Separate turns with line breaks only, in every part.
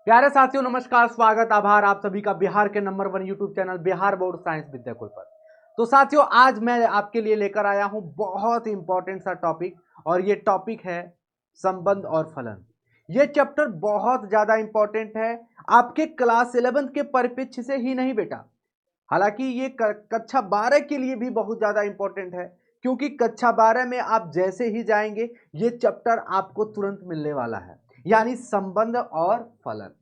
प्यारे साथियों, नमस्कार, स्वागत, आभार आप सभी का बिहार के number 1 YouTube channel Bihar board science Vidyakul पर। तो साथियों, आज मैं आपके लिए लेकर आया हूं बहुत इंपॉर्टेंट सा टॉपिक, और ये टॉपिक है संबंध और फलन। ये चैप्टर बहुत ज्यादा इंपॉर्टेंट है आपके क्लास 11 के परिप्रेक्ष्य से ही नहीं बेटा, हालांकि ये कक्षा 12 के लिए भी बहुत ज्यादा इंपॉर्टेंट है, क्योंकि कक्षा 12 में आप जैसे ही जाएंगे ये चैप्टर आपको तुरंत मिलने वाला है, यानी संबंध और फलन।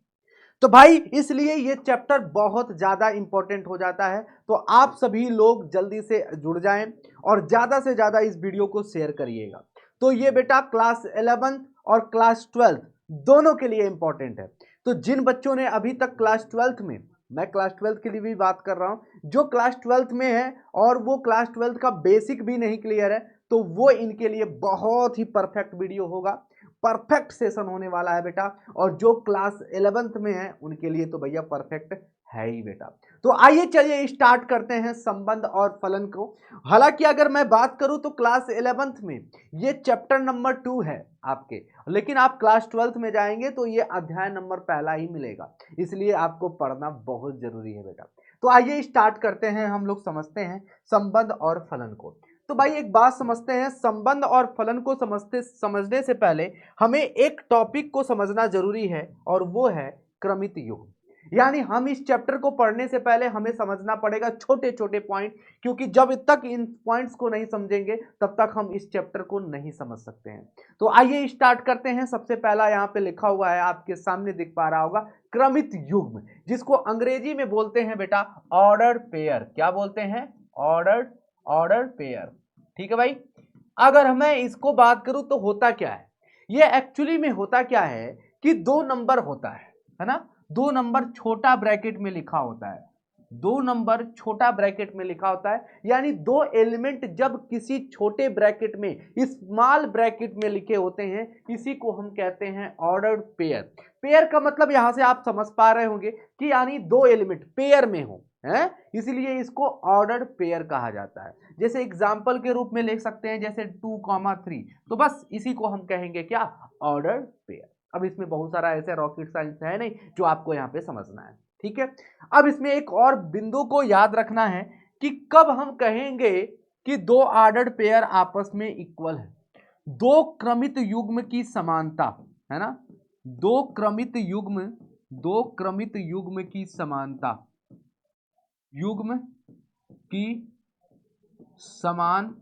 तो भाई इसलिए ये चैप्टर बहुत ज्यादा इंपॉर्टेंट हो जाता है। तो आप सभी लोग जल्दी से जुड़ जाएं और ज्यादा से ज्यादा इस वीडियो को शेयर करिएगा। तो ये बेटा क्लास 11 और क्लास 12 दोनों के लिए इंपॉर्टेंट है। तो जिन बच्चों ने अभी तक क्लास 12 में, मैं क्लास 12 के लिए भी बात कर रहा हूं, जो क्लास 12 में है और वो क्लास 12 का बेसिक भी नहीं क्लियर है, तो वो इनके लिए बहुत ही परफेक्ट वीडियो होगा, परफेक्ट सेशन होने वाला है बेटा। और जो क्लास 11th में है उनके लिए तो भैया परफेक्ट है ही बेटा। तो आइए चलिए स्टार्ट करते हैं संबंध और फलन को। हालांकि अगर मैं बात करूं तो क्लास 11th में ये चैप्टर नंबर 2 है आपके, लेकिन आप क्लास 12th में जाएंगे तो ये अध्याय नंबर पहला ही मिलेगा, इसलिए आपको पढ़ना बहुत जरूरी है बेटा। तो आइए स्टार्ट करते हैं, हम लोग समझते हैं संबंध और फलन को। तो भाई एक बात समझते हैं, संबंध और फलन को समझने से पहले हमें एक टॉपिक को समझना जरूरी है, और वो है क्रमित युग्म। यानी हम इस चैप्टर को पढ़ने से पहले हमें समझना पड़ेगा छोटे छोटे पॉइंट, क्योंकि जब तक इन पॉइंट्स को नहीं समझेंगे तब तक हम इस चैप्टर को नहीं समझ सकते हैं। तो आइए स्टार्ट करते हैं। सबसे पहला यहाँ पे लिखा हुआ है, आपके सामने दिख पा रहा होगा, क्रमित युग्म, जिसको अंग्रेजी में बोलते हैं बेटा ऑर्डर पेयर। क्या बोलते हैं? Order pair. ठीक है भाई। अगर मैं इसको बात करूं तो होता क्या है, ये एक्चुअली में होता क्या है कि दो नंबर होता है ना, दो नंबर छोटा ब्रैकेट में लिखा होता है, दो नंबर छोटा ब्रैकेट में लिखा होता है, यानी दो एलिमेंट जब किसी छोटे ब्रैकेट में, स्मॉल ब्रैकेट में लिखे होते हैं, इसी को हम कहते हैं ऑर्डर्ड पेयर। पेयर का मतलब यहां से आप समझ पा रहे होंगे कि यानी दो एलिमेंट पेयर में हो, है, इसलिए इसको ऑर्डर्ड पेयर कहा जाता है। जैसे एग्जाम्पल के रूप में लिख सकते हैं, जैसे 2,3, तो बस इसी को हम कहेंगे क्या? Ordered pair. अब इसमें बहुत सारा ऐसे रॉकेट साइंस है नहीं जो आपको यहाँ पे समझना है, ठीक है। अब इसमें एक और बिंदु को याद रखना है कि कब हम कहेंगे कि दो ऑर्डर्ड पेयर आपस में इक्वल है। दो क्रमित युग्म की समानता, है ना, दो क्रमित युग्म की समानता, युग्म की समान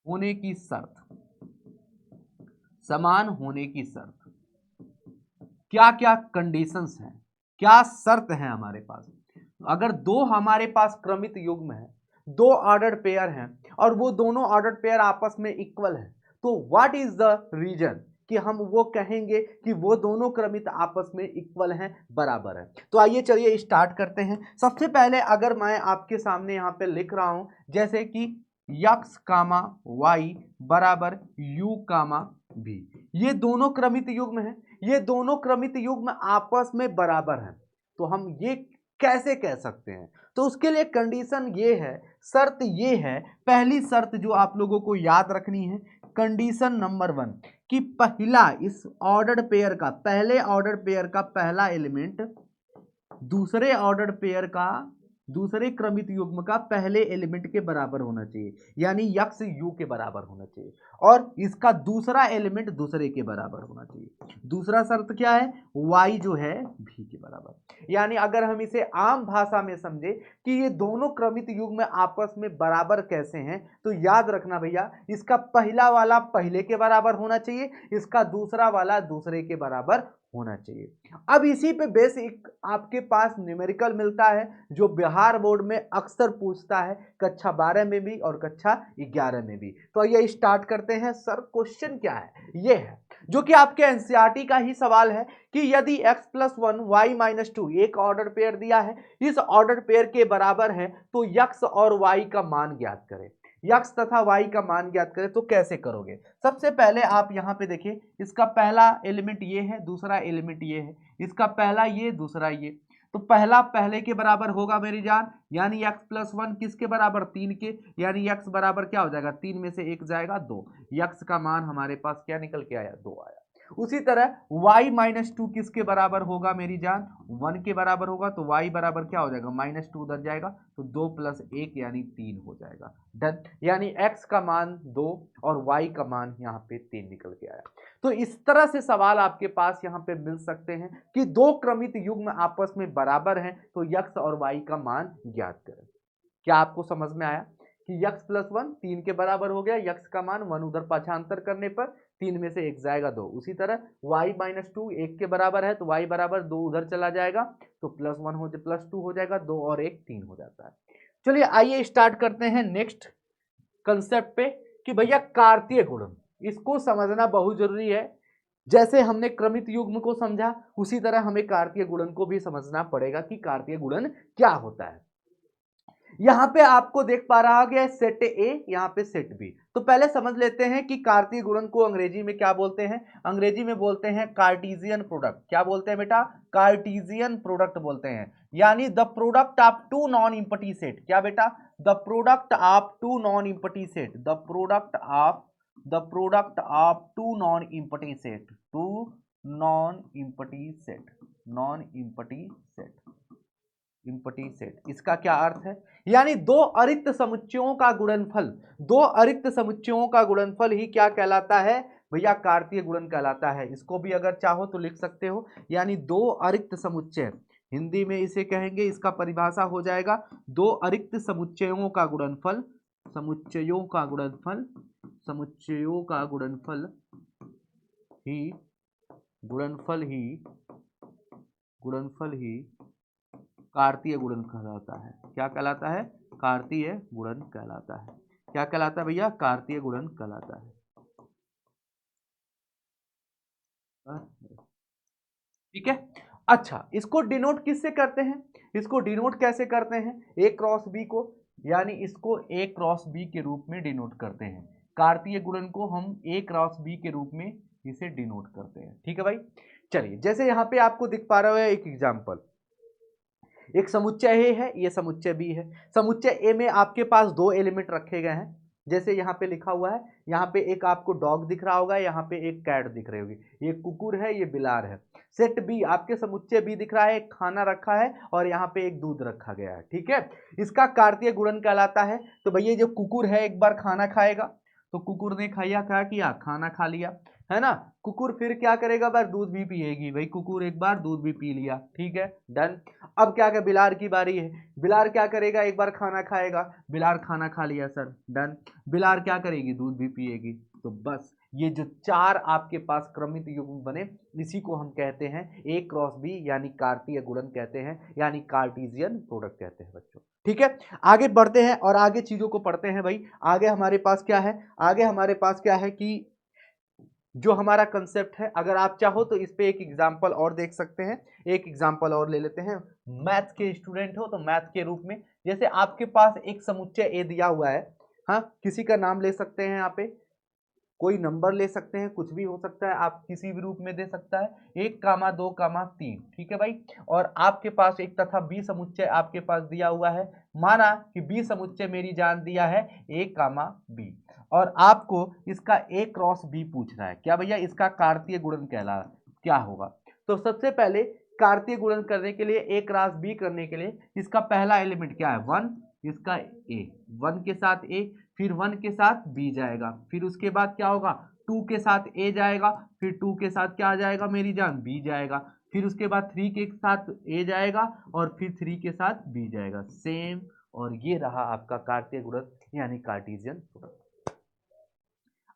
होने की शर्त, समान होने की शर्त, क्या क्या कंडीशंस हैं, क्या शर्त है हमारे पास। अगर दो हमारे पास क्रमित युग्म है, दो ऑर्डर्ड पेयर हैं, और वो दोनों ऑर्डर्ड पेयर आपस में इक्वल है, तो व्हाट इज द रीजन कि हम वो कहेंगे कि वो दोनों क्रमित आपस में इक्वल हैं, बराबर है। तो आइए चलिए स्टार्ट करते हैं। सबसे पहले अगर मैं आपके सामने यहाँ पे लिख रहा हूं, जैसे कि x कामा y बराबर u कामा v, ये दोनों क्रमित युग्म हैं, ये दोनों क्रमित युग्म आपस में बराबर हैं, तो हम ये कैसे कह सकते हैं? तो उसके लिए कंडीशन ये है, शर्त ये है, पहली शर्त जो आप लोगों को याद रखनी है, कंडीशन नंबर 1, कि पहला, इस ऑर्डर्ड पेयर का, पहले ऑर्डर्ड पेयर का पहला एलिमेंट दूसरे ऑर्डर्ड पेयर का, दूसरे क्रमित युग्म का पहले एलिमेंट के बराबर होना चाहिए, यानी x u के बराबर होना चाहिए, और इसका दूसरा एलिमेंट दूसरे के बराबर होना चाहिए। दूसरा शर्त क्या है? y जो है v के बराबर। यानी अगर हम इसे आम भाषा में समझे कि ये दोनों क्रमित युग्म आपस में बराबर कैसे हैं, तो याद रखना भैया, इसका पहला वाला पहले के बराबर होना चाहिए, इसका दूसरा वाला दूसरे के बराबर होना चाहिए। अब इसी पे बेसिक आपके पास न्यूमेरिकल मिलता है, जो बिहार बोर्ड में अक्सर पूछता है, कक्षा 12 में भी और कक्षा 11 में भी। तो ये स्टार्ट करते हैं। सर क्वेश्चन क्या है? ये है जो कि आपके एनसीईआरटी का ही सवाल है कि यदि x + 1 y - 2 एक ऑर्डर पेयर दिया है, इस ऑर्डर पेयर के बराबर है, तो x और y का मान ज्ञात करें। x तथा y का मान ज्ञात करें तो कैसे करोगे? सबसे पहले आप यहां पे देखिए, इसका पहला एलिमेंट ये है, दूसरा एलिमेंट ये है, इसका पहला ये, दूसरा ये, तो पहला पहले के बराबर होगा मेरी जान, यानी x प्लस 1 किसके बराबर, 3 के, यानी x बराबर क्या हो जाएगा, 3 में से 1 जाएगा 2, x का मान हमारे पास क्या निकल के आया, 2 आया। उसी तरह y माइनस 2 किसके बराबर होगा मेरी जान, 1 के बराबर होगा, तो y बराबर क्या हो जाएगा, माइनस 2 उधर जाएगा, तो 2 प्लस 1 यानी 3 हो जाएगा। डन, यानी x का मान 2 और y का मान यहाँ पे 3 निकल के आया। तो इस तरह से सवाल आपके पास यहाँ पे मिल सकते हैं कि दो क्रमित युग्म आपस में बराबर हैं, तो x और y का मान ज्ञात करें। क्या आपको समझ में आया कि x प्लस 1 3 के बराबर हो गया, x का मान 1 उधर पाछांतर करने पर 3 में से 1 जाएगा 2। उसी तरह y माइनस 2 1 के बराबर है, तो y बराबर 2 उधर चला जाएगा, तो प्लस 1 हो प्लस 2 हो जाएगा, 2 और 1 3 हो जाता है। चलिए आइए स्टार्ट करते हैं नेक्स्ट कंसेप्ट पे कि भैया कार्तीय गुणन, इसको समझना बहुत जरूरी है। जैसे हमने क्रमित युग्म को समझा, उसी तरह हमें कार्तीय गुणन को भी समझना पड़ेगा कि कार्तीय गुणन क्या होता है। यहां पे आपको देख पा रहा गया है सेट ए, यहां पे सेट बी। तो पहले समझ लेते हैं कि कार्तीय गुणन को अंग्रेजी में क्या बोलते हैं। अंग्रेजी में बोलते हैं कार्टेशियन प्रोडक्ट। क्या बोलते हैं बेटा, कार्टेशियन प्रोडक्ट बोलते हैं, यानी the product of two non empty set. क्या बेटा, the product of two non empty set, the product of two non empty set, two non empty set, non empty set, empty set. इसका क्या अर्थ है, यानी दो अरिक्त समुच्चयों का गुणनफल, दो अरिक्त समुच्चयों का गुणनफल ही क्या कहलाता है भैया, कार्तीय गुणन कहलाता है। इसको भी अगर चाहो तो लिख सकते हो, यानी दो अरिक्त समुच्चय, हिंदी में इसे कहेंगे, इसका परिभाषा हो जाएगा दो अरिक्त समुच्चयों का गुणनफल, समुच्चयों का गुणनफल, समुच्चयों का गुणनफल ही, गुणनफल ही, गुणनफल ही कार्तीय गुणन कहलाता है। क्या कहलाता है, कार्तीय गुणन कहलाता है। क्या कहलाता है भैया, कार्तीय गुणन कहलाता है। ठीक है, अच्छा इसको डिनोट किससे करते हैं, इसको डिनोट कैसे करते हैं, ए क्रॉस बी को, यानी इसको ए क्रॉस बी के रूप में डिनोट करते हैं। कार्तीय गुणन को हम ए क्रॉस बी के रूप में इसे डिनोट करते हैं। ठीक है भाई, चलिए जैसे यहाँ पे आपको दिख पा रहा है एक एग्जाम्पल, एक समुच्चय ए है, ये समुच्चय बी है। समुच्चय ए में आपके पास दो एलिमेंट रखे गए हैं, जैसे यहाँ पे लिखा हुआ है, यहाँ पे एक आपको डॉग दिख रहा होगा, यहाँ पे एक कैट दिख रही होगी, ये कुकुर है, ये बिलार है। सेट बी, आपके समुच्चय बी दिख रहा है, एक खाना रखा है और यहाँ पे एक दूध रखा गया है। ठीक है, इसका कार्तीय गुणन कहलाता है। तो भैया जो कुकुर है एक बार खाना खाएगा, तो कुकुर ने खाया, क्या किया, खाना खा लिया, है ना। कुकुर फिर क्या करेगा, बार दूध भी पिएगी, भाई कुकुर एक बार दूध भी पी लिया। ठीक है, डन। अब क्या क्या, बिलार की बारी है, बिलार क्या करेगा, एक बार खाना खाएगा, बिलार खाना खा लिया सर, डन। बिलार क्या करेगी, दूध भी पिएगी। तो बस ये जो चार आपके पास क्रमित युग्म बने, इसी को हम कहते हैं ए क्रॉस बी, यानी कार्तीय गुणन कहते हैं, यानी कार्टेशियन प्रोडक्ट कहते हैं बच्चों। ठीक है, आगे बढ़ते हैं और आगे चीजों को पढ़ते हैं भाई। आगे हमारे पास क्या है, आगे हमारे पास क्या है कि जो हमारा कंसेप्ट है, अगर आप चाहो तो इस पे एक एग्जांपल और देख सकते हैं। एक एग्जांपल और ले लेते हैं, मैथ के स्टूडेंट हो तो मैथ के रूप में, जैसे आपके पास एक समुच्चय ए दिया हुआ है, हाँ किसी का नाम ले सकते हैं, यहाँ पे कोई नंबर ले सकते हैं, कुछ भी हो सकता है, आप किसी भी रूप में दे सकता है, 1, 2, 3। ठीक है भाई, और आपके पास एक तथा बी समुच्चय आपके पास दिया हुआ है। माना कि बी समुच्चय मेरी जान दिया है a, b, और आपको इसका a क्रॉस b पूछ रहा है। क्या भैया, इसका कार्तीय गुणन क्या होगा। तो सबसे पहले कार्तीय गुणन करने के लिए, a क्रॉस b करने के लिए, इसका पहला एलिमेंट क्या है, 1, इसका a, 1 के साथ a, फिर 1 के साथ b जाएगा, फिर उसके बाद क्या होगा, 2 के साथ a जाएगा, फिर 2 के साथ क्या आ जाएगा मेरी जान, b जाएगा, फिर उसके बाद 3 के साथ a जाएगा और फिर 3 के साथ b जाएगा, सेम। और ये रहा आपका कार्तीय गुणन, यानी कार्टेशियन प्रोडक्ट।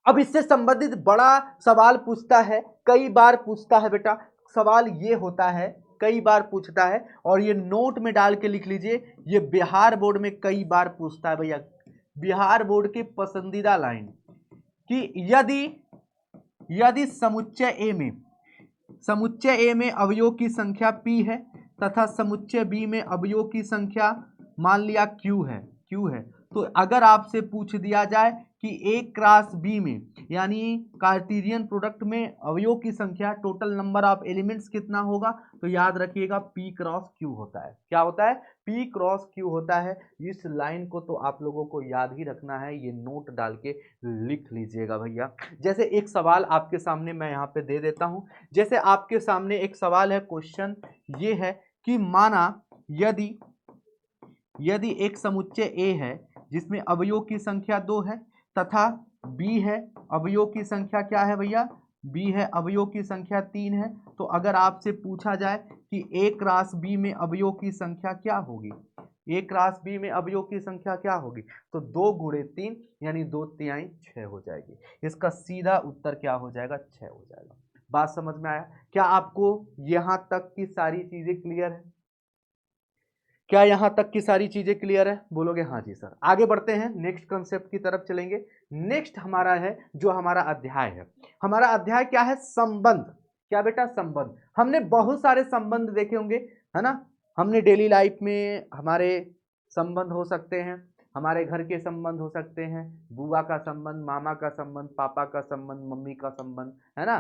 अब इससे संबंधित बड़ा सवाल पूछता है, कई बार पूछता है बेटा, सवाल ये होता है, कई बार पूछता है, और ये नोट में डाल के लिख लीजिए, ये बिहार बोर्ड में कई बार पूछता है भैया, बिहार बोर्ड की पसंदीदा लाइन, कि यदि समुच्चय ए में अवयव की संख्या p है तथा समुच्चय बी में अवयव की संख्या मान लिया q है, तो अगर आपसे पूछ दिया जाए कि ए क्रॉस बी में यानी कार्टेशियन प्रोडक्ट में अवयव की संख्या टोटल नंबर ऑफ एलिमेंट्स कितना होगा, तो याद रखिएगा पी क्रॉस क्यू होता है। क्या होता है? पी क्रॉस क्यू होता है। इस लाइन को तो आप लोगों को याद ही रखना है, ये नोट डाल के लिख लीजिएगा भैया। जैसे एक सवाल आपके सामने मैं यहाँ पे दे देता हूँ। जैसे आपके सामने एक सवाल है, क्वेश्चन ये है कि माना यदि एक समुच्चय ए है जिसमें अवयव की संख्या 2 है तथा बी है, अवयव की संख्या क्या है भैया? बी है, अवयव की संख्या 3 है। तो अगर आपसे पूछा जाए कि ए क्रॉस बी में अवयव की संख्या क्या होगी, ए क्रॉस बी में अवयव की संख्या क्या होगी, तो 2 गुणे 3 यानी 2 तिहाई 6 हो जाएगी। इसका सीधा उत्तर क्या हो जाएगा? 6 हो जाएगा। बात समझ में आया? क्या आपको यहां तक की सारी चीजें क्लियर है? क्या यहां तक की सारी चीजें क्लियर है? बोलोगे हाँ जी सर। आगे बढ़ते हैं, नेक्स्ट कंसेप्ट की तरफ चलेंगे। नेक्स्ट हमारा है जो हमारा अध्याय है, हमारा अध्याय क्या है? संबंध। क्या बेटा? संबंध। हमने बहुत सारे संबंध देखे होंगे, है ना? हमने डेली लाइफ में हमारे संबंध हो सकते हैं, हमारे घर के संबंध हो सकते हैं, बुआ का संबंध, मामा का संबंध, पापा का संबंध, मम्मी का संबंध, है ना?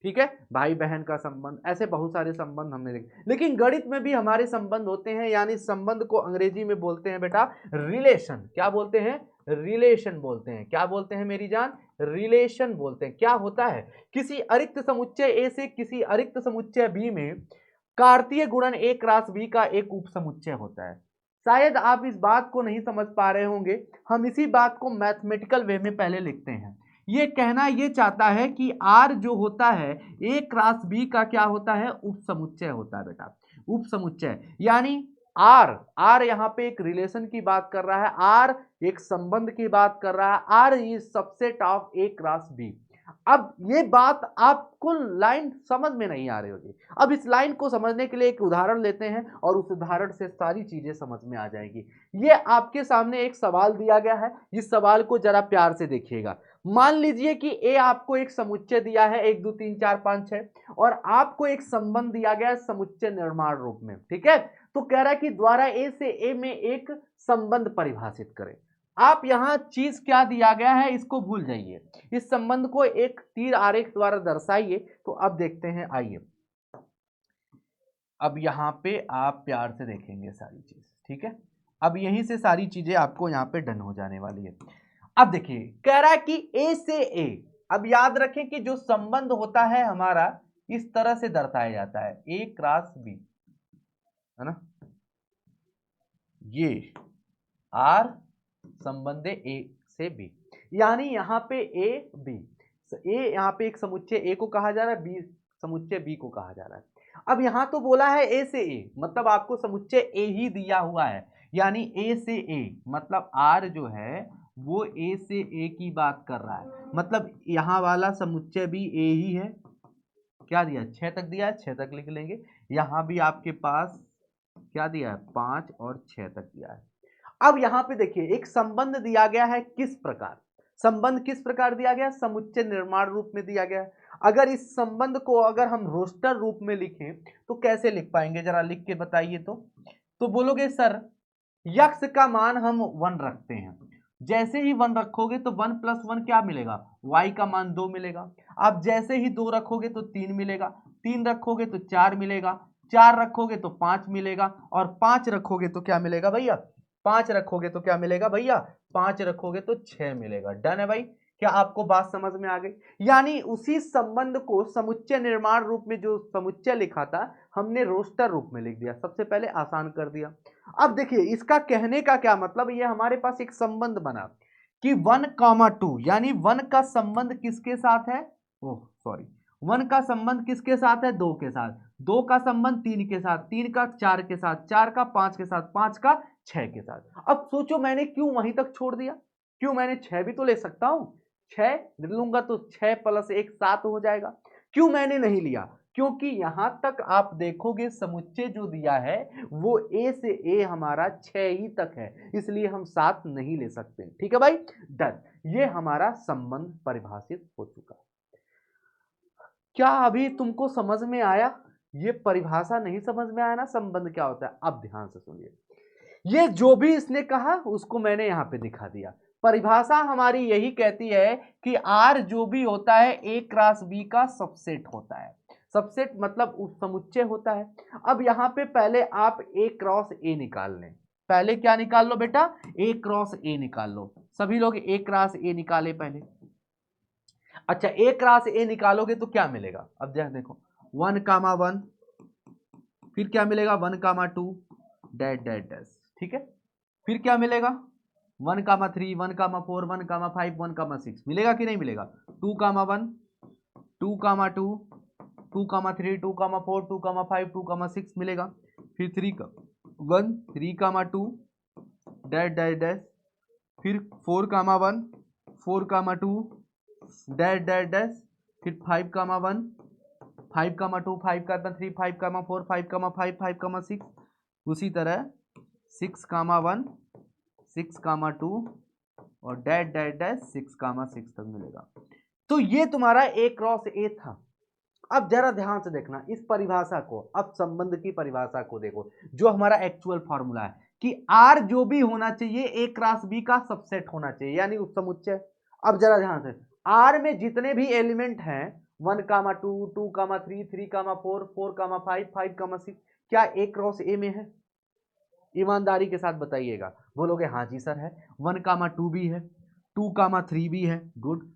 ठीक है, भाई बहन का संबंध, ऐसे बहुत सारे संबंध हमने देखे। लेकिन गणित में भी हमारे संबंध होते हैं, यानी संबंध को अंग्रेजी में बोलते हैं बेटा रिलेशन। क्या बोलते हैं? रिलेशन बोलते हैं। क्या बोलते हैं मेरी जान? रिलेशन बोलते हैं। क्या होता है? किसी अरिक्त समुच्चय ए से किसी अरिक्त समुच्चय बी में कार्तीय गुणन ए क्रॉस बी का एक उप समुच्चय होता है। शायद आप इस बात को नहीं समझ पा रहे होंगे, हम इसी बात को मैथमेटिकल वे में पहले लिखते हैं। ये कहना ये चाहता है कि आर जो होता है ए क्रॉस बी का क्या होता है? उप समुच्चय होता है बेटा, उप समुच्चय। यानी आर यहाँ पे एक रिलेशन की बात कर रहा है, आर एक संबंध की बात कर रहा है, R is subset of A cross B. अब ये बात आपको लाइन समझ में नहीं आ रही होगी। अब इस लाइन को समझने के लिए एक उदाहरण लेते हैं और उस उदाहरण से सारी चीजें समझ में आ जाएगी। ये आपके सामने एक सवाल दिया गया है, इस सवाल को जरा प्यार से देखिएगा। मान लीजिए कि ए आपको एक समुच्चय दिया है 1 2 3 4 5 6 और आपको एक संबंध दिया गया है समुच्चय निर्माण रूप में। ठीक है, तो कह रहा है कि द्वारा ए से ए में एक संबंध परिभाषित करें। आप यहां चीज क्या दिया गया है इसको भूल जाइए, इस संबंध को एक तीर आरेख द्वारा दर्शाइए। तो अब देखते हैं, आइए अब यहां पे आप प्यार से देखेंगे सारी चीज। ठीक है, अब यहीं से सारी चीजें आपको यहां पे डन हो जाने वाली है। अब देखिए, कह रहा है कि ए से ए, अब याद रखें कि जो संबंध होता है हमारा इस तरह से दर्शाया जाता है, ए क्रॉस बी, है ना? ये आर संबंध ए से बी, यानी यहां पे ए बी, ए यहां पे एक समुच्चय ए को कहा जा रहा है, बी समुच्चय बी को कहा जा रहा है। अब यहां तो बोला है ए से ए, मतलब आपको समुच्चय ए ही दिया हुआ है, यानी ए से ए मतलब आर जो है वो ए से ए की बात कर रहा है, मतलब यहां वाला समुच्चय भी ए ही है। क्या दिया? 6 तक दिया है, 6 तक लिख लेंगे। यहां भी आपके पास क्या दिया है? 5 और 6 तक दिया है। अब यहां पे देखिए एक संबंध दिया गया है, किस प्रकार? संबंध किस प्रकार दिया गया? समुच्चय निर्माण रूप में दिया गया है। अगर इस संबंध को अगर हम रोस्टर रूप में लिखें तो कैसे लिख पाएंगे, जरा लिख के बताइए। तो बोलोगे सर यक्स का मान हम 1 रखते हैं, जैसे ही 1 रखोगे तो 1 प्लस 1 क्या मिलेगा? y का मान 2 मिलेगा। आप जैसे ही 2 रखोगे तो 3 मिलेगा, 3 रखोगे तो 4 मिलेगा, 4 रखोगे तो 5 मिलेगा, और 5 रखोगे तो क्या मिलेगा भैया? 5 रखोगे तो क्या मिलेगा भैया? 5 रखोगे तो 6 मिलेगा। डन है भाई? क्या आपको बात समझ में आ गई? यानी उसी संबंध को समुच्चय निर्माण रूप में जो समुच्चय लिखा था हमने रोस्टर रूप में लिख दिया, सबसे पहले आसान कर दिया। अब देखिए इसका कहने का क्या मतलब, ये हमारे पास एक संबंध बना कि 1,2 यानी 1 का संबंध किसके साथ है? ओह सॉरी, 1 का संबंध किसके साथ है? 2 के साथ, 2 का संबंध 3 के साथ, 3 का 4 के साथ, 4 का 5 के साथ, 5 का 6 के साथ। अब सोचो मैंने क्यों वहीं तक छोड़ दिया? क्यों? मैंने 6 भी तो ले सकता हूं, 6 लूंगा तो 6 प्लस 1 7 हो जाएगा। क्यों मैंने नहीं लिया? क्योंकि यहां तक आप देखोगे समुच्चय जो दिया है वो ए से ए हमारा 6 ही तक है, इसलिए हम 7 नहीं ले सकते। ठीक है भाई, डन। ये हमारा संबंध परिभाषित हो चुका। क्या अभी तुमको समझ में आया? ये परिभाषा नहीं समझ में आया ना संबंध क्या होता है? अब ध्यान से सुनिए, ये जो भी इसने कहा उसको मैंने यहां पे दिखा दिया। परिभाषा हमारी यही कहती है कि आर जो भी होता है ए क्रॉस बी का सबसेट होता है। सबसेट मतलब उपसमुच्चय होता है। अब यहां पे पहले आप ए क्रॉस ए निकाल लें। पहले क्या निकाल लो बेटा, ए क्रॉस ए निकाल लो। सभी लोग ए क्रॉस ए निकाले पहले। अच्छा, ए क्रॉस ए निकालोगे तो क्या मिलेगा, अब देखो 1,1, फिर क्या मिलेगा 1,2 डैश डैश डैश, ठीक है। फिर क्या मिलेगा 1,3, 1,4, 1,5, 1,6 मिलेगा कि नहीं मिलेगा। 2,1, 2,2, 2,3, 2,4, 2,5, 2,6 मिलेगा। फिर 3,1, 3,2 डैश डैश डैश, फिर 4,1, 4,2 डैश डैश डैश, फिर 5,1, 5,2, 5,3, 5,4, 5,5, 5,6, उसी तरह 6,1, 6,2 और डैश डैश डैश 6,6 तक मिलेगा। तो ये तुम्हारा ए क्रॉस ए था। अब जरा ध्यान से देखना इस परिभाषा को, अब संबंध की परिभाषा को देखो, जो हमारा एक्चुअल फॉर्मूला है कि आर जो भी होना चाहिए ए क्रॉस बी का सबसेट होना चाहिए, यानी उपसमुच्चय। अब जरा ध्यान से, आर में जितने भी एलिमेंट हैं 1,2, 2,3, 3,4, 4,5, 5,6 क्या ए क्रॉस ए में है? ईमानदारी के साथ बताइएगा। बोलोगे हाँ जी सर है। 1,2 भी है, 2,3 भी है, गुड।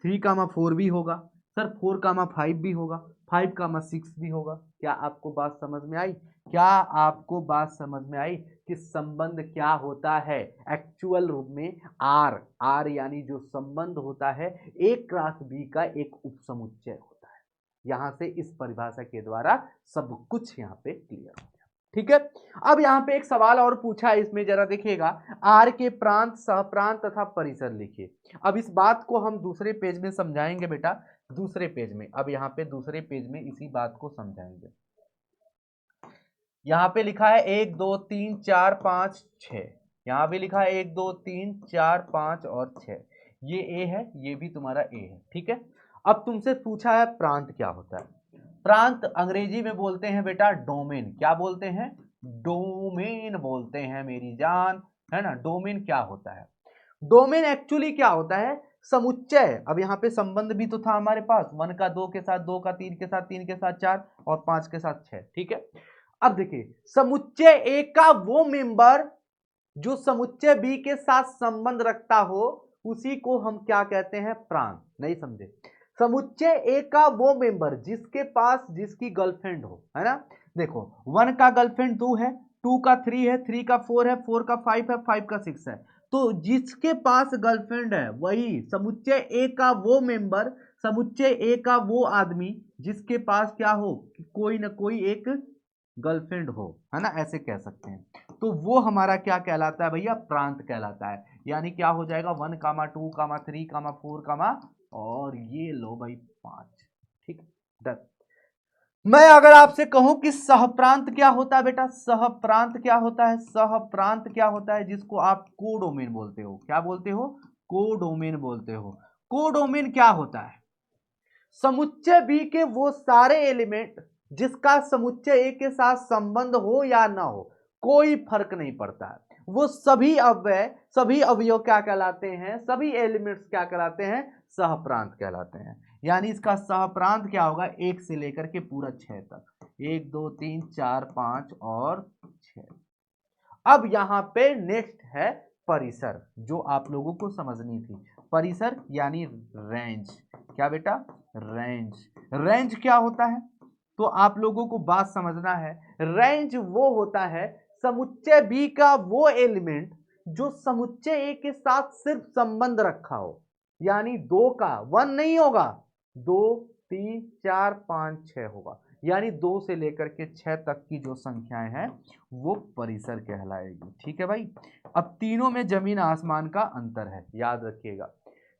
3,4 भी होगा सर, 4,5 भी होगा, 5,6 भी होगा। क्या आपको बात समझ में आई? क्या आपको बात समझ में आई कि संबंध क्या होता है एक्चुअल रूप में? आर, आर यानी जो संबंध होता है ए क्रॉस बी का एक उपसमुच्चय होता है। यहां से इस परिभाषा के द्वारा सब कुछ यहां पे क्लियर हो गया, ठीक है। अब यहां पे एक सवाल और पूछा है, इसमें जरा देखिएगा, आर के प्रांत, सहप्रांत तथा परिसर लिखिए। अब इस बात को हम दूसरे पेज में समझाएंगे बेटा, दूसरे पेज में। अब यहाँ पे दूसरे पेज में इसी बात को समझाएंगे। यहाँ पे लिखा है 1 2 3 4 5 6, यहाँ भी लिखा है 1 2 3 4 5 और 6। ये ए है, ये भी तुम्हारा ए है, ठीक है। अब तुमसे पूछा है प्रांत क्या होता है। प्रांत अंग्रेजी में बोलते हैं बेटा डोमेन। क्या बोलते हैं? डोमेन बोलते हैं मेरी जान, है ना। डोमेन क्या होता है? डोमेन एक्चुअली क्या होता है? समुच्चय। अब यहाँ पे संबंध भी तो था हमारे पास, 1 का 2 के साथ, 2 का 3 के साथ, 3 के साथ 4 और 5 के साथ 6, ठीक है। अब देखिए, समुच्चय ए का वो मेंबर जो समुच्चय बी के साथ संबंध रखता हो उसी को हम क्या कहते हैं? प्रांत। नहीं समझे? समुच्चय ए का वो मेंबर जिसके पास जिसकी गर्लफ्रेंड हो, है ना। देखो 1 का गर्लफ्रेंड 2 है, 2 का 3 है, 3 का 4 है, 4 का 5 है, 5 का 6 है। तो जिसके पास गर्लफ्रेंड है वही समुच्चय ए का वो मेंबर, समुच्चय ए का वो आदमी जिसके पास क्या हो, कोई ना कोई एक गर्लफ्रेंड हो, है ना, ऐसे कह सकते हैं। तो वो हमारा क्या कहलाता है भैया? प्रांत कहलाता है। यानी क्या हो जाएगा 1, 2, 3, 4, और ये लो भाई 5, ठीक है। मैं अगर आपसे कहूं कि सहप्रांत क्या होता है बेटा, सहप्रांत क्या होता है? सहप्रांत क्या होता है? जिसको आप कोडोमेन बोलते हो। क्या बोलते हो? कोडोमेन बोलते हो। कोडोमेन क्या होता है? समुच्चय बी के वो सारे एलिमेंट जिसका समुच्चय ए के साथ संबंध हो या ना हो, कोई फर्क नहीं पड़ता है, वो सभी अवयव, सभी अवयव क्या कहलाते हैं? सभी एलिमेंट्स क्या कहलाते हैं? सहप्रांत कहलाते हैं। यानी इसका सहप्रांत क्या होगा? 1 से लेकर के पूरा 6 तक, 1 2 3 4 5 और 6। अब यहां पे नेक्स्ट है परिसर, जो आप लोगों को समझनी थी। परिसर यानी रेंज। क्या बेटा? रेंज। रेंज क्या होता है? तो आप लोगों को बात समझना है। रेंज वो होता है समुच्चय बी का वो एलिमेंट जो समुच्चय ए के साथ सिर्फ संबंध रखा हो, यानी 2 का 1 नहीं होगा, 2 3 4 5 6 होगा, यानी 2 से लेकर के 6 तक की जो संख्याएं हैं वो परिसर कहलाएगी, ठीक है भाई। अब तीनों में जमीन आसमान का अंतर है, याद रखिएगा।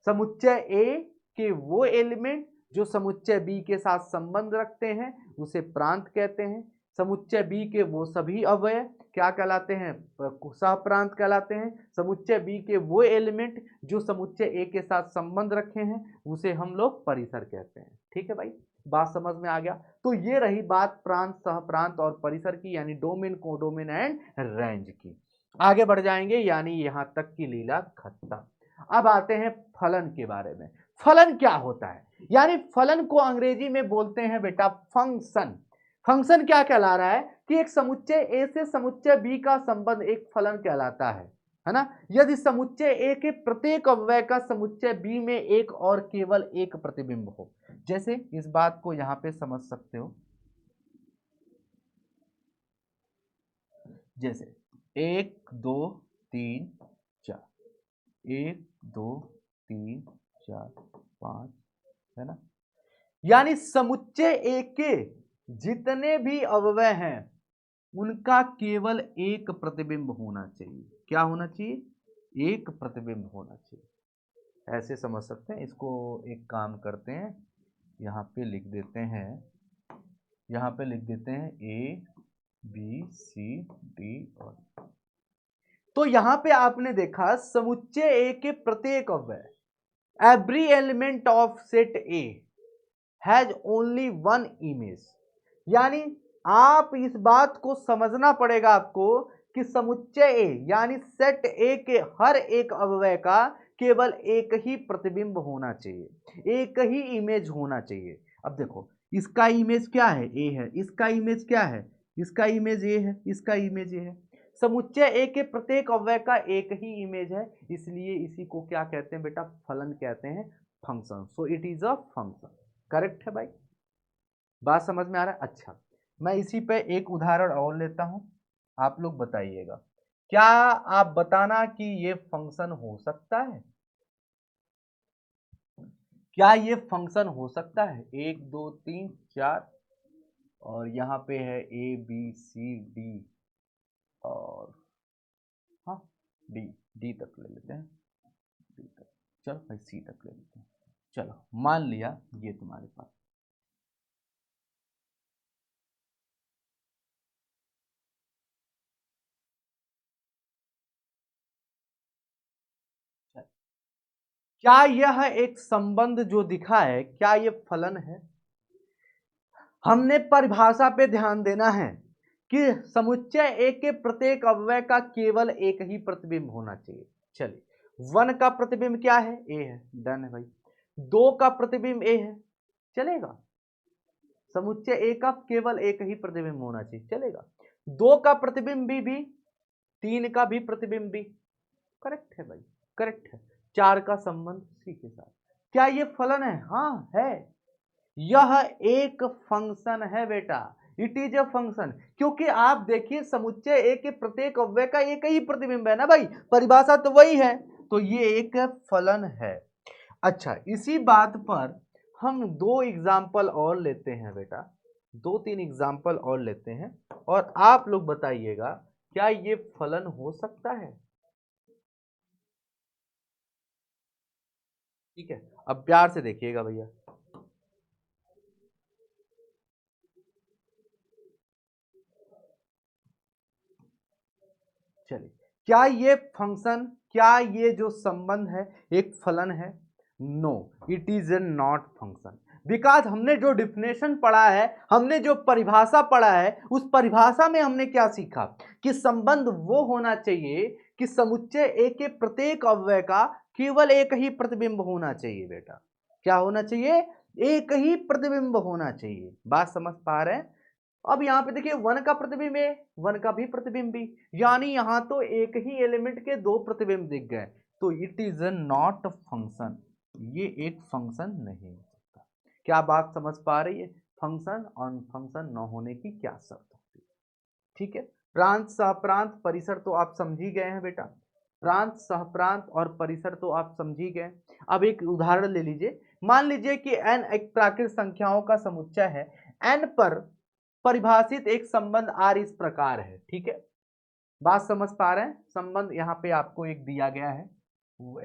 समुच्चय ए के वो एलिमेंट जो समुच्चय बी के साथ संबंध रखते हैं उसे प्रांत कहते हैं। समुच्चय बी के वो सभी अवयव क्या कहलाते हैं? सहप्रांत कहलाते हैं। समुच्चय बी के वो एलिमेंट जो समुच्चय ए के साथ संबंध रखे हैं उसे हम लोग परिसर कहते हैं, ठीक है भाई। बात समझ में आ गया? तो ये रही बात प्रांत, सहप्रांत और परिसर की, यानी डोमेन, कोडोमेन एंड रेंज की। आगे बढ़ जाएंगे, यानी यहां तक की लीला खत्म। अब आते हैं फलन के बारे में। फलन क्या होता है? यानी फलन को अंग्रेजी में बोलते हैं बेटा फंक्शन। फंक्शन क्या कहला रहा है कि एक समुच्चय ए से समुच्चय बी का संबंध एक फलन कहलाता है ना। यदि समुच्चय ए के प्रत्येक अवयव का समुच्चय बी में एक और केवल एक प्रतिबिंब हो। जैसे इस बात को यहां पे समझ सकते हो, जैसे 1 2 3 4, 1 2 3 4 5, है ना। यानी समुच्चय ए के जितने भी अवयव हैं उनका केवल एक प्रतिबिंब होना चाहिए। क्या होना चाहिए? एक प्रतिबिंब होना चाहिए। ऐसे समझ सकते हैं इसको। एक काम करते हैं, यहाँ पे लिख देते हैं, यहाँ पे लिख देते हैं ए बी सी डी और। तो यहां पे आपने देखा समुच्चय ए के प्रत्येक अवयव, every element of set A has only one image. यानी आप इस बात को समझना पड़ेगा आपको कि समुच्चय ए यानी सेट ए के हर एक अवयव का केवल एक ही प्रतिबिंब होना चाहिए, एक ही इमेज होना चाहिए। अब देखो इसका इमेज क्या है? ए है। इसका इमेज क्या है? इसका इमेज ए है। इसका इमेज ए है। समुच्चय ए के प्रत्येक अवयव का एक ही इमेज है, इसलिए इसी को क्या कहते हैं बेटा? फलन कहते हैं, function. So it is a function. Correct है भाई? बात समझ में आ रहा है? अच्छा, मैं इसी पे एक उदाहरण और लेता हूं, आप लोग बताइएगा। क्या आप बताना कि ये फंक्शन हो सकता है? क्या ये फंक्शन हो सकता है? 1 2 3 4 और यहाँ पे है ए बी सी डी और हाँ डी, डी तक ले लेते हैं, डी तक। चलो भाई सी तक ले लेते हैं। चलो मान लिया ये तुम्हारे पास। क्या यह एक संबंध जो दिखा है, क्या ये फलन है? हमने परिभाषा पे ध्यान देना है कि समुच्चय ए के प्रत्येक अवयव का केवल एक ही प्रतिबिंब होना चाहिए। चलिए 1 का प्रतिबिंब क्या है? ए है। डन है भाई। 2 का प्रतिबिंब ए है, चलेगा। समुच्चय ए का केवल एक ही प्रतिबिंब होना चाहिए, चलेगा। 2 का प्रतिबिंब भी 3 का भी प्रतिबिंब भी। करेक्ट है भाई, करेक्ट है। 4 का संबंध सी के साथ। क्या ये फलन है? हाँ है। यह एक फंक्शन है बेटा, इट इज अ फंक्शन। क्योंकि आप देखिए समुच्चय ए के प्रत्येक अवयव का एक ही प्रतिबिंब है ना भाई, परिभाषा तो वही है, तो ये एक फलन है। अच्छा, इसी बात पर हम 2 एग्जाम्पल और लेते हैं बेटा, 2-3 एग्जाम्पल और लेते हैं और आप लोग बताइएगा क्या ये फलन हो सकता है? ठीक है, अब प्यार से देखिएगा भैया। चलिए, क्या ये फंक्शन, क्या ये जो संबंध है एक फलन है? No, it is a not function. Because हमने जो डिफिनेशन पढ़ा है, हमने जो परिभाषा पढ़ा है, उस परिभाषा में हमने क्या सीखा कि संबंध वो होना चाहिए कि समुच्चय ए के प्रत्येक अवयव का केवल एक ही प्रतिबिंब होना चाहिए बेटा। क्या होना चाहिए? एक ही प्रतिबिंब होना चाहिए। बात समझ पा रहे हैं? अब यहाँ पे देखिए 1 का प्रतिबिंब है, 1 का भी प्रतिबिंब भी, यानी यहाँ तो एक ही एलिमेंट के 2 प्रतिबिंब दिख गए, तो it is a not function. ये एक फंक्शन नहीं हो सकता। क्या बात समझ पा रही है? फंक्शन और फंक्शन न होने की क्या शर्त होती है? ठीक है। प्रांत सहप्रांत परिसर तो आप समझ ही गए हैं बेटा, प्रांत सहप्रांत और परिसर तो आप समझ ही गए। अब एक उदाहरण ले लीजिए। मान लीजिए कि n एक प्राकृत संख्याओं का समुच्चय है, n पर परिभाषित एक संबंध आर इस प्रकार है। ठीक है, बात समझ पा रहे हैं? संबंध यहाँ पे आपको एक दिया गया है,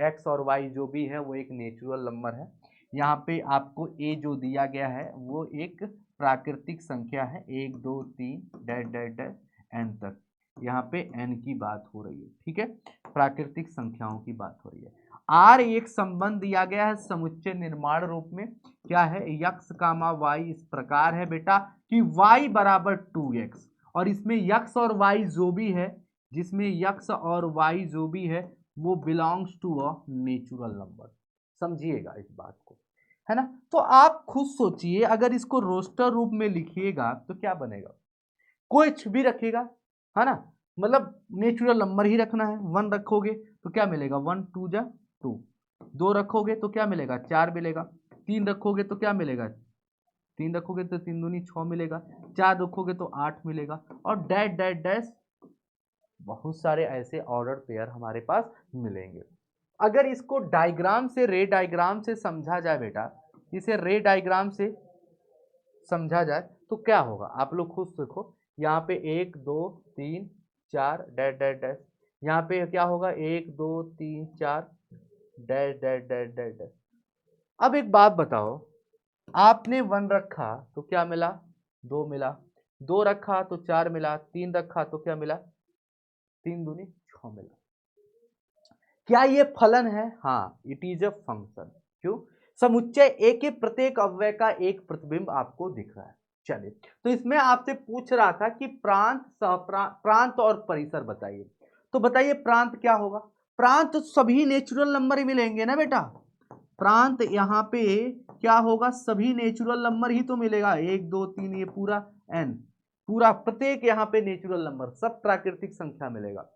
एक्स और वाई जो भी है वो एक नेचुरल नंबर है। यहाँ पे आपको ए जो दिया गया है वो एक प्राकृतिक संख्या है, 1 2 3 डैश डैश डैश एन तक। यहाँ पे एन की बात हो रही है, ठीक है, प्राकृतिक संख्याओं की बात हो रही है। आर एक संबंध दिया गया है समुच्चय निर्माण रूप में, क्या है? यक्स कामा वाई इस प्रकार है बेटा कि y बराबर 2x, और इसमें यक्स और y जो भी है जिसमें x और y जो भी है वो belongs to a natural number. समझिएगा इस बात को, है ना। तो आप खुद सोचिए, अगर इसको रोस्टर रूप में लिखिएगा तो क्या बनेगा, कुछ भी रखिएगा, है ना, मतलब नेचुरल नंबर ही रखना है। 1 रखोगे तो क्या मिलेगा, 1 2 जा 2, 2 रखोगे तो क्या मिलेगा, 4 मिलेगा, 3 रखोगे तो क्या मिलेगा, 3 रखोगे तो 3 दूनी 6 मिलेगा, 4 रखोगे तो 8 मिलेगा, और डैश डैश डैश बहुत सारे ऐसे ऑर्डर पेयर हमारे पास मिलेंगे। अगर इसको डायग्राम से, रे डायग्राम से समझा जाए बेटा, इसे रे डायग्राम से समझा जाए तो क्या होगा, आप लोग खुद देखो। यहाँ पे 1 2 3 4 डैश डैश डैश, यहाँ पे क्या होगा, 1 2 3 4 dash dash dash dash dash. अब एक बात बताओ, आपने 1 रखा तो क्या मिला, 2 मिला, 2 रखा तो 4 मिला, 3 रखा तो क्या मिला, 3 दूनी 6 मिला। क्या ये फलन है, हाँ, इट इज अ फंक्शन। क्यों, समुच्चय ए के प्रत्येक अव्यय का एक प्रतिबिंब आपको दिख रहा है। चलिए, तो इसमें आपसे पूछ रहा था कि प्रांत, प्रांत और परिसर बताइए। तो बताइए प्रांत क्या होगा, प्रांत तो सभी नेचुरल नंबर ही मिलेंगे ना बेटा। प्रांत यहाँ पे क्या होगा, सभी नेचुरल नंबर ही तो मिलेगा, 1 2 3 ये पूरा n, पूरा प्रत्येक यहाँ पे नेचुरल नंबर, सब प्राकृतिक संख्या मिलेगा।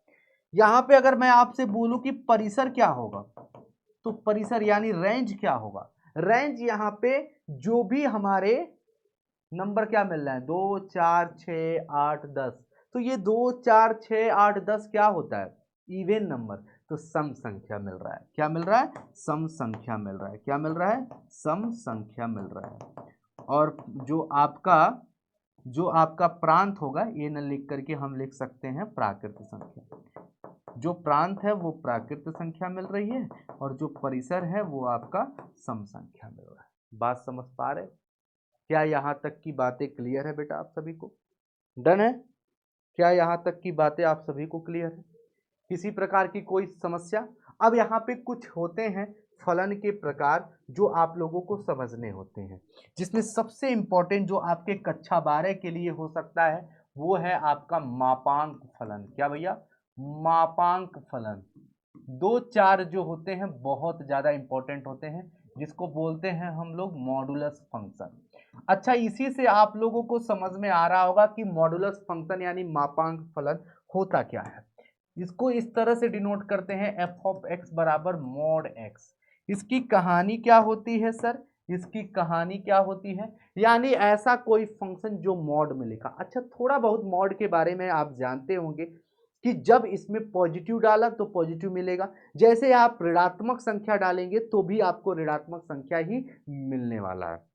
यहां पे अगर मैं आपसे बोलूं कि परिसर क्या होगा, तो परिसर यानी रेंज क्या होगा, रेंज यहाँ पे जो भी हमारे नंबर क्या मिल रहे हैं, 2 4 6 8 10, तो ये 2 4 6 8 10 क्या होता है, इवन नंबर, तो सम संख्या मिल रहा है। क्या मिल रहा है, सम संख्या मिल रहा है। क्या मिल रहा है, सम संख्या मिल रहा है। और जो आपका प्रांत होगा, ये न लिख करके हम लिख सकते हैं प्राकृत संख्या। जो प्रांत है वो प्राकृत संख्या मिल रही है, और जो परिसर है वो आपका सम संख्या मिल रहा है। बात समझ पा रहे, क्या यहाँ तक की बातें क्लियर है बेटा आप सभी को, डन है, क्या यहाँ तक की बातें आप सभी को क्लियर है, किसी प्रकार की कोई समस्या। अब यहाँ पे कुछ होते हैं फलन के प्रकार जो आप लोगों को समझने होते हैं, जिसमें सबसे इंपॉर्टेंट जो आपके कक्षा 12 के लिए हो सकता है वो है आपका मापांक फलन। क्या भैया, मापांक फलन। 2 4 जो होते हैं बहुत ज्यादा इंपॉर्टेंट होते हैं, जिसको बोलते हैं हम लोग मॉडुलस फंक्शन। अच्छा, इसी से आप लोगों को समझ में आ रहा होगा कि मॉडुलस फंक्शन यानी मापांक फलन होता क्या है। इसको इस तरह से डिनोट करते हैं, एफ ऑफ एक्स बराबर मॉड एक्स। इसकी कहानी क्या होती है सर, इसकी कहानी क्या होती है, यानी ऐसा कोई फंक्शन जो मॉड में लिखा। अच्छा, थोड़ा बहुत मॉड के बारे में आप जानते होंगे कि जब इसमें पॉजिटिव डाला तो पॉजिटिव मिलेगा, जैसे आप ऋणात्मक संख्या डालेंगे तो भी आपको ऋणात्मक संख्या ही मिलने वाला है।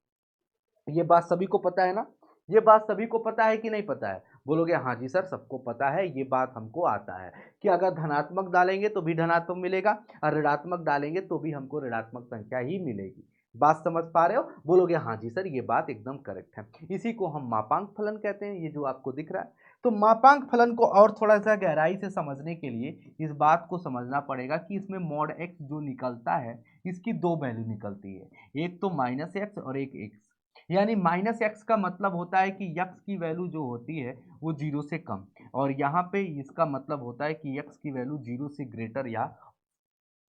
ये बात सभी को पता है ना, ये बात सभी को पता है कि नहीं पता है, बोलोगे हाँ जी सर सबको पता है, ये बात हमको आता है कि अगर धनात्मक डालेंगे तो भी धनात्मक मिलेगा और ऋणात्मक डालेंगे तो भी हमको ऋणात्मक संख्या ही मिलेगी। बात समझ पा रहे हो, बोलोगे हाँ जी सर ये बात एकदम करेक्ट है। इसी को हम मापांक फलन कहते हैं, ये जो आपको दिख रहा है। तो मापांक फलन को और थोड़ा सा गहराई से समझने के लिए इस बात को समझना पड़ेगा कि इसमें मॉड एक्स जो निकलता है इसकी 2 वैल्यू निकलती है, एक तो माइनस एक्स और एक एक्स। यानी माइनस एक्स का मतलब होता है कि एक्स की वैल्यू जो होती है वो 0 से कम, और यहाँ पे इसका मतलब होता है कि एक्स की वैल्यू 0 से ग्रेटर या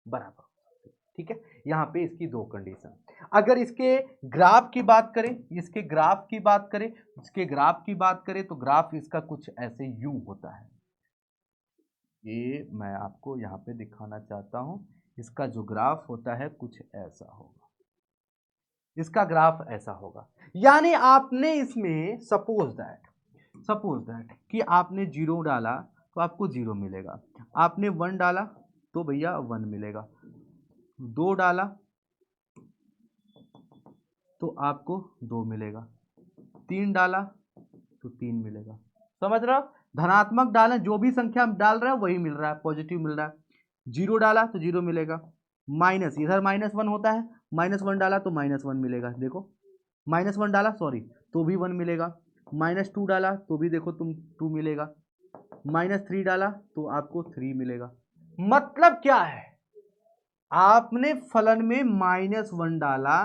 बराबर। ठीक है, यहाँ पे इसकी 2 कंडीशन। अगर इसके ग्राफ की बात करें, इसके ग्राफ की बात करें, इसके ग्राफ की बात करें तो ग्राफ इसका कुछ ऐसे यूं होता है। ये मैं आपको यहाँ पे दिखाना चाहता हूँ, इसका जो ग्राफ होता है कुछ ऐसा होगा, इसका ग्राफ ऐसा होगा। यानी आपने इसमें सपोज दैट कि आपने 0 डाला तो आपको 0 मिलेगा, आपने 1 डाला तो भैया 1 मिलेगा, 2 डाला तो आपको 2 मिलेगा, 3 डाला तो 3 मिलेगा। समझ रहे हो, धनात्मक डालें, जो भी संख्या हम डाल रहे हैं वही मिल रहा है, पॉजिटिव मिल रहा है। 0 डाला तो 0 मिलेगा, माइनस इधर -1 होता है, -1 डाला तो -1 मिलेगा, देखो -1 डाला सॉरी तो भी 1 मिलेगा, -2 डाला तो भी देखो तुम 2 मिलेगा, -3 डाला तो आपको 3 मिलेगा। मतलब क्या है, आपने फलन में -1 डाला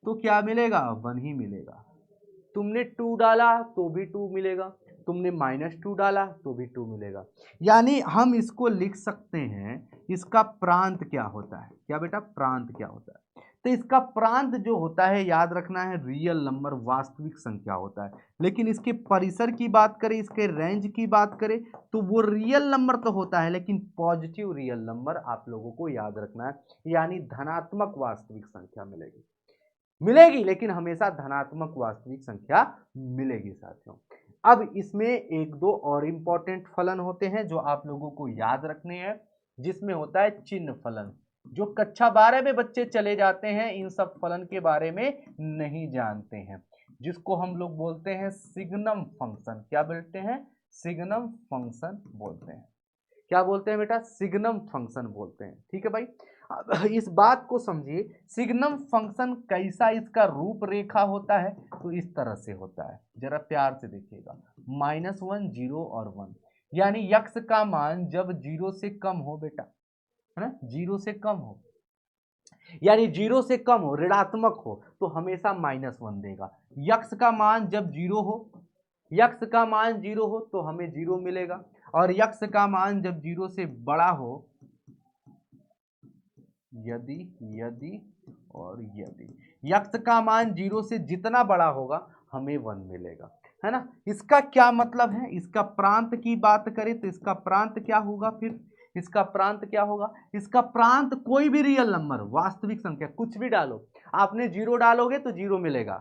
तो क्या मिलेगा, 1 ही मिलेगा, तुमने 2 डाला तो भी 2 मिलेगा, तुमने -2 डाला तो भी 2 मिलेगा। यानी हम इसको लिख सकते हैं, इसका प्रांत क्या होता है, क्या बेटा, प्रांत क्या होता है। तो इसका प्रांत जो होता है, याद रखना है, रियल नंबर, वास्तविक संख्या होता है। लेकिन इसके परिसर की बात करें, इसके रेंज की बात करें, तो वो रियल नंबर तो होता है, लेकिन पॉजिटिव रियल नंबर आप लोगों को याद रखना है, यानी धनात्मक वास्तविक संख्या मिलेगी, लेकिन हमेशा धनात्मक वास्तविक संख्या मिलेगी साथियों। अब इसमें एक दो और इंपॉर्टेंट फलन होते हैं जो आप लोगों को याद रखने हैं, जिसमें होता है चिन्ह फलन। जो कक्षा 12 में बच्चे चले जाते हैं, इन सब फलन के बारे में नहीं जानते हैं, जिसको हम लोग बोलते हैं सिग्नम फंक्शन। क्या बोलते हैं, सिग्नम फंक्शन बोलते हैं। क्या बोलते हैं बेटा, सिग्नम फंक्शन बोलते हैं। ठीक है भाई, अब इस बात को समझिए, सिग्नम फंक्शन कैसा इसका रूपरेखा होता है, तो इस तरह से होता है, जरा प्यार से देखिएगा, -1, 0 और 1, यानी यक्स का मान जब 0 से कम हो बेटा, है ना, 0 से कम हो, यानी 0 से कम हो, ऋणात्मक हो, तो हमेशा -1 देगा। यक्स का मान जब 0 हो, यक्स का मान 0 हो तो हमें 0 मिलेगा, और यक्स का मान जब 0 से बड़ा हो, यदि यक्स का मान 0 से जितना बड़ा होगा हमें 1 मिलेगा, है ना। इसका क्या मतलब है, इसका प्रांत की बात करें तो इसका प्रांत क्या होगा, फिर इसका प्रांत क्या होगा, इसका प्रांत कोई भी रियल नंबर, वास्तविक संख्या, कुछ भी डालो, आपने 0 डालोगे तो 0 मिलेगा,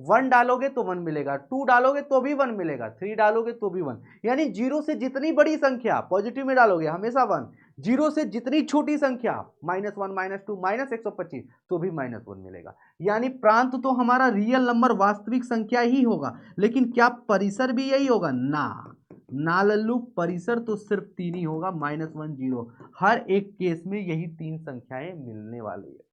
1 डालोगे तो 1 मिलेगा, 2 डालोगे तो भी 1 मिलेगा, 3 डालोगे तो भी 1, यानी 0 से जितनी बड़ी संख्या पॉजिटिव में डालोगे हमेशा 1, 0 से जितनी छोटी संख्या -1, -2, -125 तो भी -1 मिलेगा। यानी प्रांत तो हमारा रियल नंबर, वास्तविक संख्या ही होगा, लेकिन क्या परिसर भी यही होगा ना लल्लू, परिसर तो सिर्फ 3 ही होगा, -1, 0, हर एक केस में यही 3 संख्याएं मिलने वाली है।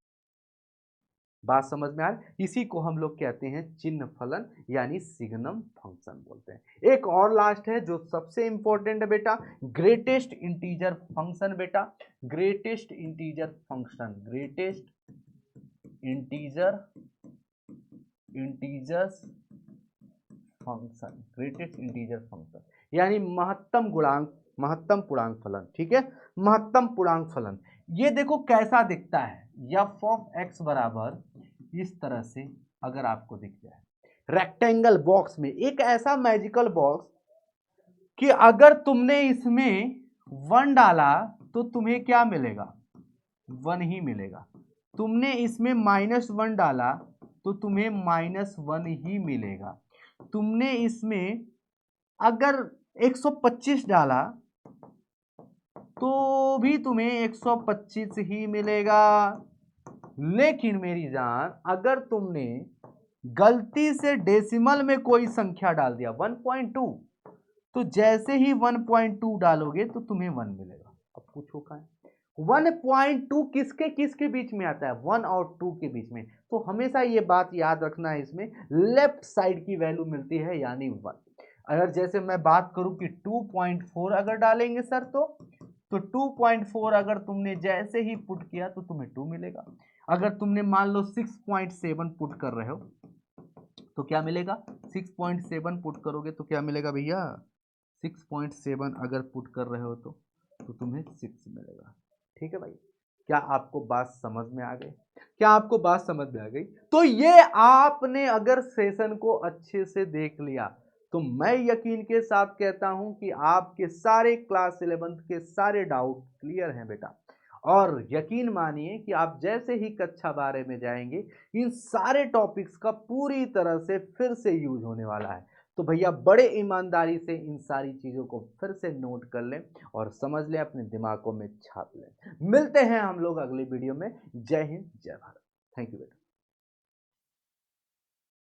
बात समझ में आ रही, इसी को हम लोग कहते हैं चिन्ह फलन, यानी सिग्नम फंक्शन बोलते हैं। एक और लास्ट है जो सबसे इंपॉर्टेंट है बेटा, ग्रेटेस्ट इंटीजर फंक्शन बेटा, greatest integer function, greatest integers function, greatest integer function, यानी महत्तम पूर्णांक फलन। ठीक है, महत्तम पूर्णांक फलन, ये देखो कैसा दिखता है, f(x) बराबर इस तरह से अगर आपको दिख जाए रेक्टेंगल बॉक्स में, एक ऐसा मैजिकल बॉक्स कि अगर तुमने इसमें 1 डाला तो तुम्हें क्या मिलेगा, 1 ही मिलेगा, तुमने इसमें -1 डाला तो तुम्हें -1 ही मिलेगा, तुमने इसमें अगर 125 डाला तो भी तुम्हें 125 ही मिलेगा। लेकिन मेरी जान, अगर तुमने गलती से डेसिमल में कोई संख्या डाल दिया 1.2, तो जैसे ही 1.2 डालोगे तो तुम्हें 1 मिलेगा। अब पूछो का है 1.2 किसके किसके बीच में आता है, 1 और 2 के बीच में, तो हमेशा ये बात याद रखना है, इसमें लेफ्ट साइड की वैल्यू मिलती है, यानी 1। अगर जैसे मैं बात करूं कि 2.4 अगर डालेंगे सर, तो 2.4 अगर तुमने जैसे ही पुट किया तो तुम्हें 2 मिलेगा। अगर तुमने मान लो 6.7 पुट कर रहे हो तो क्या मिलेगा, 6.7 पुट करोगे तो क्या मिलेगा भैया, 6.7 अगर पुट कर रहे हो तो तुम्हें 6 मिलेगा। ठीक है भाई, क्या आपको बात समझ में आ गई, क्या आपको बात समझ में आ गई। तो ये आपने अगर सेशन को अच्छे से देख लिया तो मैं यकीन के साथ कहता हूं कि आपके सारे क्लास 11th के सारे डाउट क्लियर हैं बेटा, और यकीन मानिए कि आप जैसे ही कक्षा 12 में जाएंगे इन सारे टॉपिक्स का पूरी तरह से फिर से यूज होने वाला है। तो भैया बड़े ईमानदारी से इन सारी चीज़ों को फिर से नोट कर लें और समझ लें, अपने दिमागों में छाप लें। मिलते हैं हम लोग अगली वीडियो में। जय हिंद, जय भारत। थैंक यू बेटा।